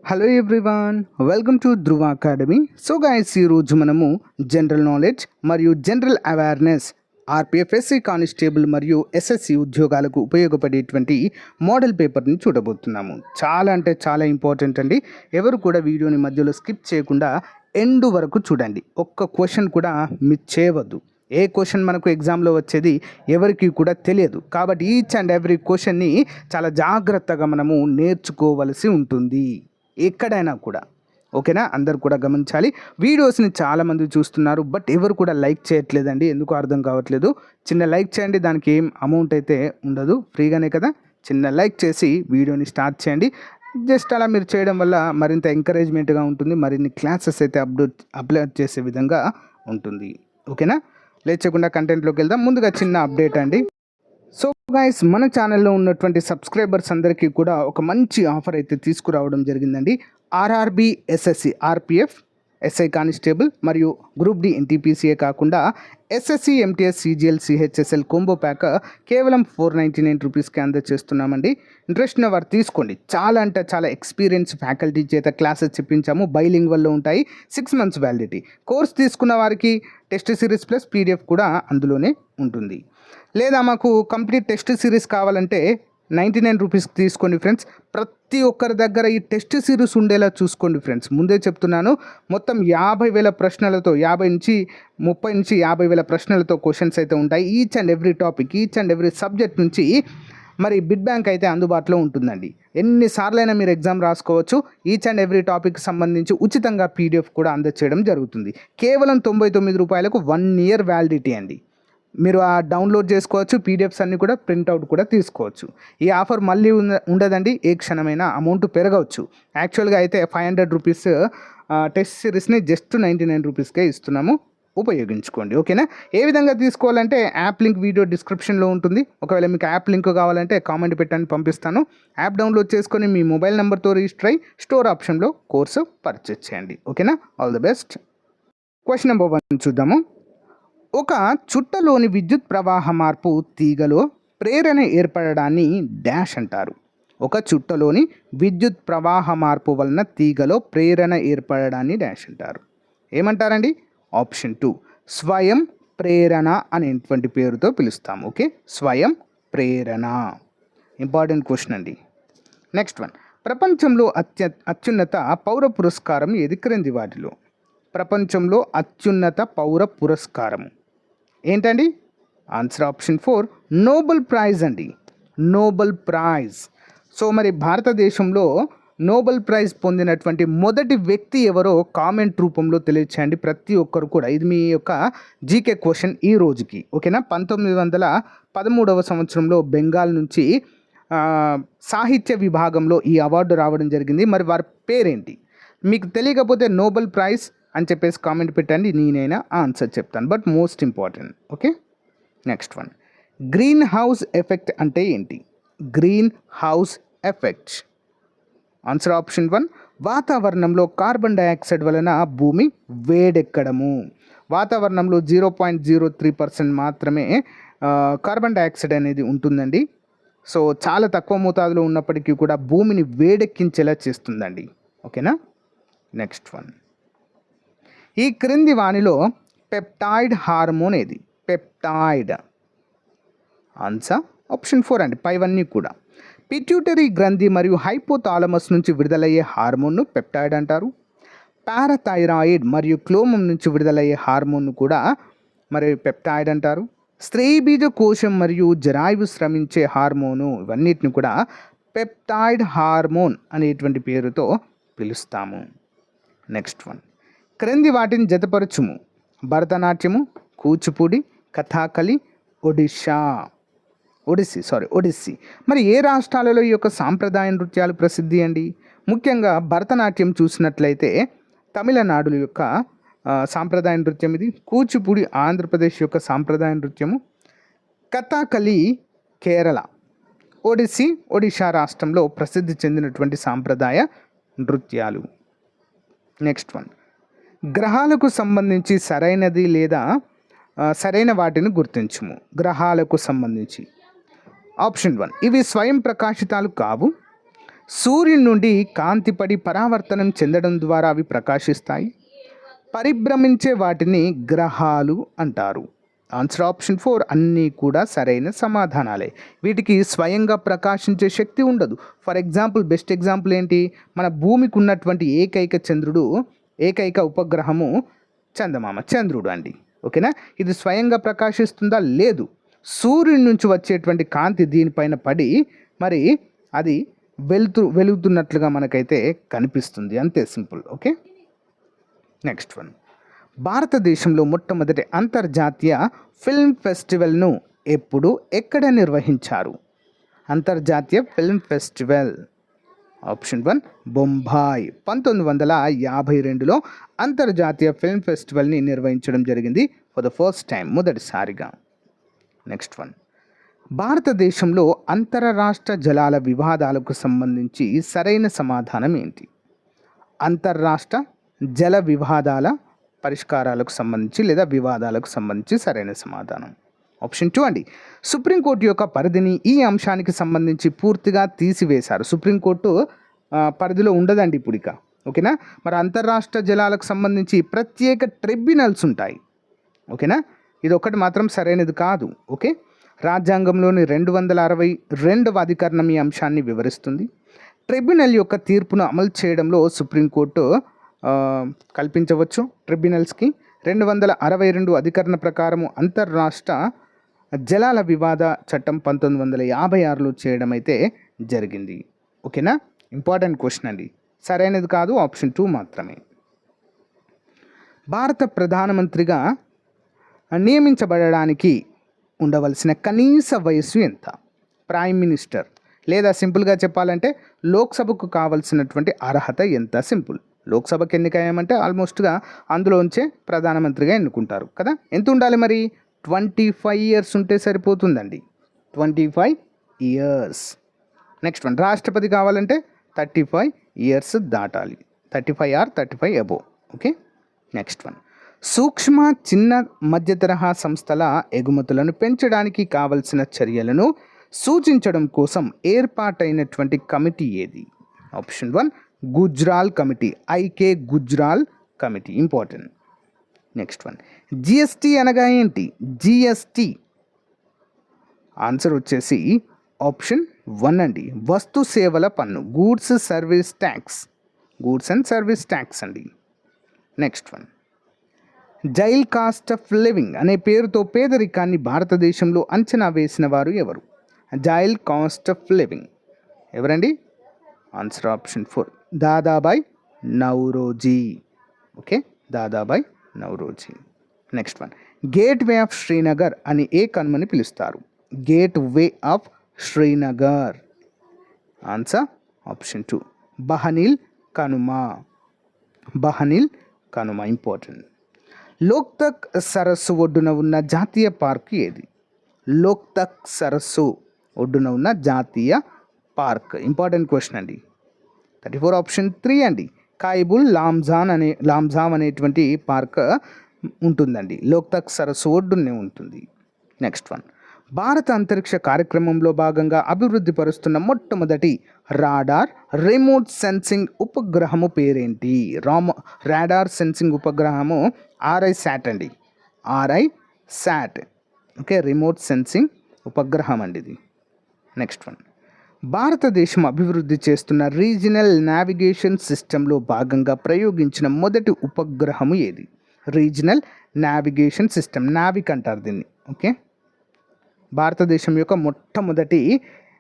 Hello everyone, welcome to Dhruva academy. So guys, ఈరోజు మనము general knowledge మరియు general awareness RPF, SC constable మరియు SSC ఉద్యోగాలకు ఉపయోగపడేటువంటి మోడల్ పేపర్ని చూడబోతున్నాము. చాలా అంటే చాలా ఇంపార్టెంట్ అండి. ఎవరు కూడా వీడియోని మధ్యలో స్కిప్ చేయకుండా ఎండ్ వరకు చూడండి. ఒక్క క్వశ్చన్ కూడా మిస్ చేయవద్దు. ఏ క్వశ్చన్ మనకు ఎగ్జామ్లో వచ్చేది ఎవరికి కూడా తెలియదు. కాబట్టి ఈచ్ అండ్ ఎవ్రీ క్వశ్చన్ని చాలా జాగ్రత్తగా మనము నేర్చుకోవలసి ఉంటుంది ఎక్కడైనా కూడా. ఓకేనా? అందరు కూడా గమనించాలి. వీడియోస్ని చాలామంది చూస్తున్నారు, బట్ ఎవరు కూడా లైక్ చేయట్లేదండి. ఎందుకు అర్థం కావట్లేదు. చిన్న లైక్ చేయండి, దానికి ఏం అమౌంట్ అయితే ఉండదు, ఫ్రీగానే కదా. చిన్న లైక్ చేసి వీడియోని స్టార్ట్ చేయండి. జస్ట్ అలా మీరు చేయడం వల్ల మరింత ఎంకరేజ్మెంట్గా ఉంటుంది, మరిన్ని క్లాసెస్ అయితే అప్లోడ్ చేసే విధంగా ఉంటుంది. ఓకేనా? లేచకుండా కంటెంట్లోకి వెళ్దాం. ముందుగా చిన్న అప్డేట్ అండి. సో గైస్, మన ఛానల్లో ఉన్నటువంటి సబ్స్క్రైబర్స్ అందరికీ కూడా ఒక మంచి ఆఫర్ అయితే తీసుకురావడం జరిగిందండి. RRB, SSC, RPF, SI constable మరియు గ్రూప్ డి ఎన్టీపీసీఏ కాకుండా SSC, MTS, CGL, CHSL combo pack కేవలం 499 రూపీస్కి అందజేస్తున్నామండి. ఇంట్రెస్ట్ ఉన్న వారు తీసుకోండి. చాలా అంటే చాలా ఎక్స్పీరియన్స్ ఫ్యాకల్టీ చేత క్లాసెస్ చెప్పించాము. బైలింగ్వల్లో ఉంటాయి. 6 months వ్యాలిడిటీ. కోర్స్ తీసుకున్న వారికి టెస్ట్ సిరీస్ ప్లస్ పీడిఎఫ్ కూడా అందులోనే ఉంటుంది. లేదా మాకు కంప్లీట్ టెస్ట్ సిరీస్ కావాలంటే 99 రూపీస్కి తీసుకోండి ఫ్రెండ్స్. ప్రతి ఒక్కరి దగ్గర ఈ టెస్ట్ సిరీస్ ఉండేలా చూసుకోండి ఫ్రెండ్స్. ముందే చెప్తున్నాను, మొత్తం 50,000 ప్రశ్నలతో, 50 నుంచి 30 నుంచి 50,000 ప్రశ్నలతో క్వశ్చన్స్ అయితే ఉంటాయి. Each and every topic, each and every subject నుంచి మరి బిడ్ బ్యాంక్ అయితే అందుబాటులో ఉంటుందండి. ఎన్నిసార్లైనా మీరు ఎగ్జామ్ రాసుకోవచ్చు. ఈచ్ అండ్ ఎవ్రీ టాపిక్ సంబంధించి ఉచితంగా పీడిఎఫ్ కూడా అందచేయడం జరుగుతుంది. కేవలం 99 రూపాయలకు 1 year వ్యాలిడిటీ అండి. మీరు ఆ డౌన్లోడ్ చేసుకోవచ్చు. పీడిఎఫ్స్ అన్నీ కూడా ప్రింట్అవుట్ కూడా తీసుకోవచ్చు. ఈ ఆఫర్ మళ్ళీ ఉండదండి. ఏ క్షణమైనా అమౌంట్ పెరగవచ్చు. యాక్చువల్గా అయితే 500 రూపీస్ టెస్ట్ సిరీస్ని జస్ట్ 99 రూపీస్కే ఇస్తున్నాము. ఉపయోగించుకోండి. ఓకేనా? ఏ విధంగా తీసుకోవాలంటే యాప్ లింక్ వీడియో డిస్క్రిప్షన్లో ఉంటుంది. ఒకవేళ మీకు యాప్ లింక్ కావాలంటే కామెంట్ పెట్టండి, పంపిస్తాను. యాప్ డౌన్లోడ్ చేసుకొని మీ మొబైల్ నెంబర్తో రిజిస్టర్ అయ్యి స్టోర్ ఆప్షన్లో కోర్సు పర్చేస్ చేయండి. ఓకేనా? All the best. Question number 1 చూద్దాము. ఒక చుట్టలోని విద్యుత్ ప్రవాహ మార్పు తీగలో ప్రేరణ ఏర్పడడాన్ని డాష్ అంటారు. ఒక చుట్టలోని విద్యుత్ ప్రవాహ మార్పు వలన తీగలో ప్రేరణ ఏర్పడడాన్ని డాష్ అంటారు. ఏమంటారండి? ఆప్షన్ 2 స్వయం ప్రేరణ అనేటువంటి పేరుతో పిలుస్తాము. ఓకే, స్వయం ప్రేరణ. ఇంపార్టెంట్ క్వశ్చన్ అండి. Next one. ప్రపంచంలో అత్యున్నత పౌర పురస్కారం ఏది క్రింది వాటిలో? ప్రపంచంలో అత్యున్నత పౌర పురస్కారము ఏంటండి? ఆన్సర్ ఆప్షన్ 4 నోబెల్ ప్రైజ్ అండి. Nobel prize. సో మరి భారతదేశంలో నోబెల్ ప్రైజ్ పొందినటువంటి మొదటి వ్యక్తి ఎవరో కామెంట్ రూపంలో తెలియచేయండి ప్రతి ఒక్కరు కూడా. ఇది మీ యొక్క జీకే క్వశ్చన్ ఈ రోజుకి. ఓకేనా? 1913 సంవత్సరంలో బెంగాల్ నుంచి సాహిత్య విభాగంలో ఈ అవార్డు రావడం జరిగింది. మరి వారి పేరేంటి? మీకు తెలియకపోతే నోబెల్ ప్రైజ్ అని చెప్పేసి కామెంట్ పెట్టండి, నేనైనా ఆన్సర్ చెప్తాను. But most important. Okay, next one. Green house effect అంటే ఏంటి? Green house effect. Answer option 1 వాతావరణంలో కార్బన్ డైఆక్సైడ్ వలన భూమి వేడెక్కడము. వాతావరణంలో 0.03% మాత్రమే కార్బన్ డైఆక్సైడ్ అనేది ఉంటుందండి. సో చాలా తక్కువ మోతాదులో ఉన్నప్పటికీ కూడా భూమిని వేడెక్కించేలా చేస్తుందండి. ఓకేనా? Next one. ఈ క్రింది వానిలో పెప్టైడ్ హార్మోన్ ఏది? పెప్టైడ్. ఆన్సర్ ఆప్షన్ 4 అండి. పైవన్నీ కూడా పిట్యూటరీ గ్రంథి మరియు హైపోథాలమస్ నుంచి విడుదలయ్యే హార్మోన్ను పెప్టైడ్ అంటారు. పారాథైరాయిడ్ మరియు క్లోమం నుంచి విడుదలయ్యే హార్మోన్ను కూడా మరి పెప్టైడ్ అంటారు. స్త్రీ బీజ కోశం మరియు జరాయువు స్రవించే హార్మోను, ఇవన్నిటిని కూడా పెప్టైడ్ హార్మోన్ అనేటువంటి పేరుతో పిలుస్తాము. Next one. క్రింది వాటిని జతపరచుము. భరతనాట్యము, కూచిపూడి, కథాకళి, ఒడిస్సీ. మరి ఏ రాష్ట్రాలలో ఈ యొక్క సాంప్రదాయ నృత్యాలు ప్రసిద్ధి అండి? ముఖ్యంగా భరతనాట్యం చూసినట్లయితే తమిళనాడు యొక్క సాంప్రదాయ నృత్యం ఇది. కూచిపూడి ఆంధ్రప్రదేశ్ యొక్క సాంప్రదాయ నృత్యము. కథాకళి కేరళ. ఒడిషా రాష్ట్రంలో ప్రసిద్ధి చెందినటువంటి సాంప్రదాయ నృత్యాలు. Next one. గ్రహాలకు సంబంధించి సరైనది లేదా సరైన వాటిని గుర్తించుము. గ్రహాలకు సంబంధించి ఆప్షన్ 1 ఇవి స్వయం ప్రకాశితాలు కావు. సూర్యుని నుండి కాంతి పడి పరావర్తనం చెందడం ద్వారా అవి ప్రకాశిస్తాయి. పరిభ్రమించే వాటిని గ్రహాలు అంటారు. ఆన్సర్ ఆప్షన్ 4 అన్నీ కూడా సరైన సమాధానాలే. వీటికి స్వయంగా ప్రకాశించే శక్తి ఉండదు. ఫర్ ఎగ్జాంపుల్, బెస్ట్ ఎగ్జాంపుల్ ఏంటి? మన భూమికి ఉన్నటువంటి ఏకైక ఉపగ్రహము చంద్రుడు అండి. ఓకేనా? ఇది స్వయంగా ప్రకాశిస్తుందా? లేదు. సూర్యుడి నుంచి వచ్చేటువంటి కాంతి దీనిపైన పడి మరి అది వెలుగుతున్నట్లుగా మనకైతే కనిపిస్తుంది. అంతే, సింపుల్. Okay, next one. భారతదేశంలో మొట్టమొదటి అంతర్జాతీయ ఫిల్మ్ ఫెస్టివల్ను ఎక్కడ నిర్వహించారు? అంతర్జాతీయ ఫిల్మ్ ఫెస్టివల్. ఆప్షన్ 1 బొంబాయి. 1952లో అంతర్జాతీయ ఫిల్మ్ ఫెస్టివల్ని నిర్వహించడం జరిగింది ఫర్ ద ఫస్ట్ టైం, మొదటిసారిగా. Next one. భారతదేశంలో అంతర్రాష్ట్ర జలాల వివాదాలకు సంబంధించి సరైన సమాధానం ఏంటి? అంతర్రాష్ట్ర జల వివాదాల పరిష్కారాలకు సంబంధించి లేదా వివాదాలకు సంబంధించి సరైన సమాధానం ఆప్షన్ 2 అండి. సుప్రీంకోర్టు యొక్క పరిధిని ఈ అంశానికి సంబంధించి పూర్తిగా తీసివేశారు. సుప్రీంకోర్టు పరిధిలో ఉండదండి ఇప్పుడు ఇక. ఓకేనా? మరి అంతర్రాష్ట్ర జలాలకు సంబంధించి ప్రత్యేక ట్రిబ్యునల్స్ ఉంటాయి. ఓకేనా? ఇది ఒకటి మాత్రం సరైనది కాదు. ఓకే, రాజ్యాంగంలోని 262వ అధికరణం ఈ అంశాన్ని వివరిస్తుంది. ట్రిబ్యునల్ యొక్క తీర్పును అమలు చేయడంలో సుప్రీంకోర్టు కల్పించవచ్చు ట్రిబ్యునల్స్కి. 262 అధికరణ ప్రకారము అంతర్రాష్ట్ర జలాల వివాద చట్టం 1956లో చేయడం అయితే జరిగింది. ఓకేనా? ఇంపార్టెంట్ క్వశ్చన్ అండి. సరైనది కాదు, ఆప్షన్ 2 మాత్రమే. భారత ప్రధానమంత్రిగా నియమించబడడానికి ఉండవలసిన కనీస వయస్సు ఎంత? ప్రైమ్ మినిస్టర్, లేదా సింపుల్గా చెప్పాలంటే లోక్సభకు కావాల్సినటువంటి అర్హత ఎంత? సింపుల్. లోక్సభకి ఎన్నికయ్యామంటే ఆల్మోస్ట్గా అందులోంచే ప్రధానమంత్రిగా ఎన్నుకుంటారు కదా. ఎంత ఉండాలి మరి? 25 ఇయర్స్ ఉంటే సరిపోతుందండి. 25 ఇయర్స్. Next one. రాష్ట్రపతి కావాలంటే 35 ఇయర్స్ దాటాలి. 35 or 35 above. Okay, next one. సూక్ష్మ, చిన్న, మధ్య తరహా సంస్థల ఎగుమతులను పెంచడానికి కావలసిన చర్యలను సూచించడం కోసం ఏర్పాటైనటువంటి కమిటీ ఏది? Option 1 Gujral committee. IK Gujral committee. Important. Next one. GST అనగా ఏంటి? జిఎస్టీ ఆన్సర్ వచ్చేసి ఆప్షన్ 1 అండి. వస్తు సేవల పన్ను. Goods service tax. Goods and service tax అండి. Next one. Jail cost of living అనే పేరుతో పేదరికాన్ని భారతదేశంలో అంచనా వేసిన వారు ఎవరు? జైల్ కాస్ట్ ఆఫ్ లివింగ్ ఎవరండి? Answer option 4 Dadabhai Naoroji. Okay, Dadabhai Naoroji. Next one. Gateway of Srinagar అని ఏ కనుమని పిలుస్తారు? Gateway of Srinagar. Answer option 2 Banihal కనుమ. బహనీల్ కనుమ. ఇంపార్టెంట్. లోక్తక్ సరస్సు ఒడ్డున ఉన్న జాతీయ పార్క్ ఏది? లోక్తక్ సరస్సు ఒడ్డున ఉన్న జాతీయ పార్క్. ఇంపార్టెంట్ క్వశ్చన్ అండి. 34 ఆప్షన్ 3 అండి. కాయిబుల్ లాంజామ్ అనేటువంటి పార్క్ ఉంటుందండి. లోక్తక్ సరస్సు ఒడ్డునే ఉంటుంది. Next one. భారత అంతరిక్ష కార్యక్రమంలో భాగంగా అభివృద్ధి పరుస్తున్న మొట్టమొదటి రాడార్ రిమోట్ సెన్సింగ్ ఉపగ్రహము పేరేంటి? రాడార్ సెన్సింగ్ ఉపగ్రహము RISAT అండి. RISAT. ఓకే, రిమోట్ సెన్సింగ్ ఉపగ్రహం అండి ఇది. Next one. భారతదేశం అభివృద్ధి చేస్తున్న రీజనల్ నావిగేషన్ సిస్టంలో భాగంగా ప్రయోగించిన మొదటి ఉపగ్రహము ఏది? రీజనల్ నావిగేషన్ సిస్టమ్, నావిక్ అంటారు దీన్ని. ఓకే, భారతదేశం యొక్క మొట్టమొదటి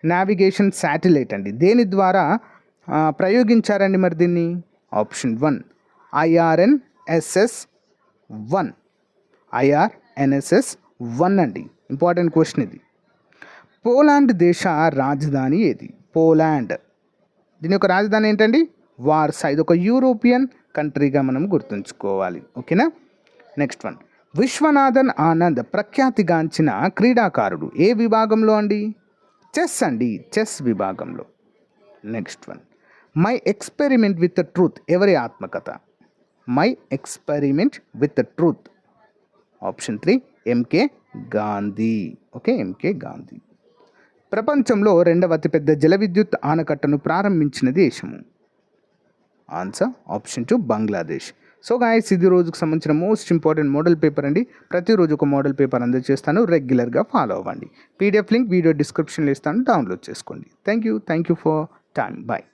నావిగేషన్ శాటిలైట్ అండి. దేని ద్వారా ప్రయోగించారండి మరి దీన్ని? Option 1 IRNSS-1. IRNSS-1 అండి. ఇంపార్టెంట్ క్వశ్చన్ ఇది. పోలాండ్ దేశ రాజధాని ఏది? పోలాండ్. దీని యొక్క రాజధాని ఏంటండి? వార్సా. ఇది ఒక యూరోపియన్ కంట్రీగా మనం గుర్తుంచుకోవాలి. ఓకేనా? Next one. విశ్వనాథన్ ఆనంద్ ప్రఖ్యాతిగాంచిన క్రీడాకారుడు ఏ విభాగంలో అండి? చెస్ అండి. చెస్ విభాగంలో. Next one. My experiment with truth ఎవరి ఆత్మకథ? My experiment with truth. Option 3 MK Gandhi. Okay, MK Gandhi. ప్రపంచంలో రెండవ అతిపెద్ద జల విద్యుత్ ఆనకట్టను ప్రారంభించిన దేశము? Answer option 2 Bangladesh. So guys, ఇది రోజుకు సంబంధించిన మోస్ట్ ఇంపార్టెంట్ మోడల్ పేపర్ అండి. ప్రతిరోజు ఒక మోడల్ పేపర్ అందజేస్తాను, రెగ్యులర్గా ఫాలో అవ్వండి. పీడిఎఫ్ లింక్ వీడియో డిస్క్రిప్షన్లో ఇస్తాను, డౌన్లోడ్ చేసుకోండి. Thank you for time. Bye.